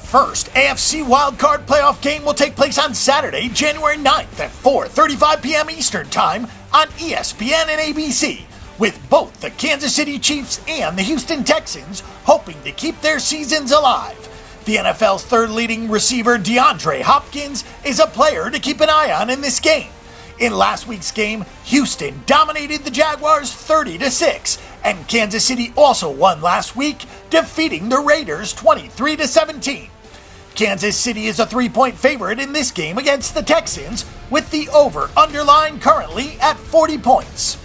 first AFC wildcard playoff game will take place on Saturday, January 9th at 4:35 p.m. Eastern Time on ESPN and ABC, with both the Kansas City Chiefs and the Houston Texans hoping to keep their seasons alive. The NFL's third leading receiver, DeAndre Hopkins, is a player to keep an eye on in this game. In last week's game, Houston dominated the Jaguars 30-6, and Kansas City also won last week, defeating the Raiders 23-17. Kansas City is a 3-point favorite in this game against the Texans, with the over-under line currently at 40 points.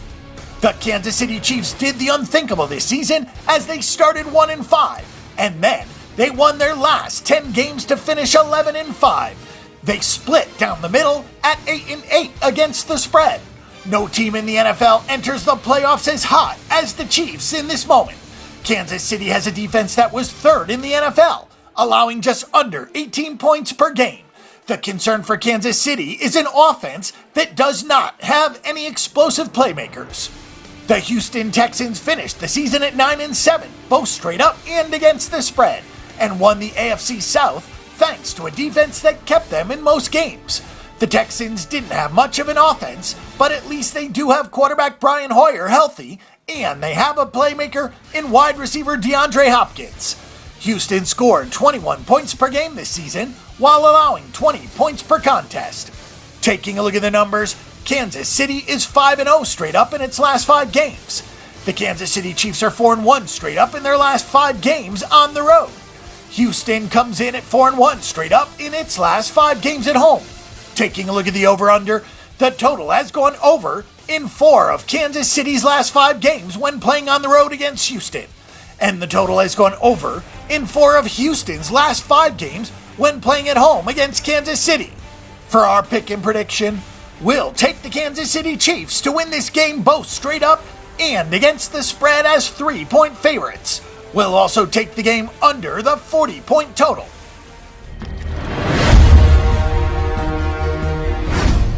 The Kansas City Chiefs did the unthinkable this season as they started 1-5, and then they won their last 10 games to finish 11-5. They split down the middle at 8-8 against the spread. No team in the NFL enters the playoffs as hot as the Chiefs in this moment. Kansas City has a defense that was third in the NFL, allowing just under 18 points per game. The concern for Kansas City is an offense that does not have any explosive playmakers. The Houston Texans finished the season at 9-7, both straight up and against the spread, and won the AFC South thanks to a defense that kept them in most games. The Texans didn't have much of an offense, but at least they do have quarterback Brian Hoyer healthy, and they have a playmaker in wide receiver DeAndre Hopkins. Houston scored 21 points per game this season, while allowing 20 points per contest. Taking a look at the numbers, Kansas City is 5-0 straight up in its last 5 games. The Kansas City Chiefs are 4-1 straight up in their last 5 games on the road. Houston comes in at 4-1 straight up in its last 5 games at home. Taking a look at the over-under, the total has gone over in 4 of Kansas City's last 5 games when playing on the road against Houston. And the total has gone over in 4 of Houston's last 5 games when playing at home against Kansas City. For our pick and prediction, we'll take the Kansas City Chiefs to win this game both straight up and against the spread as 3-point favorites. We'll also take the game under the 40-point total.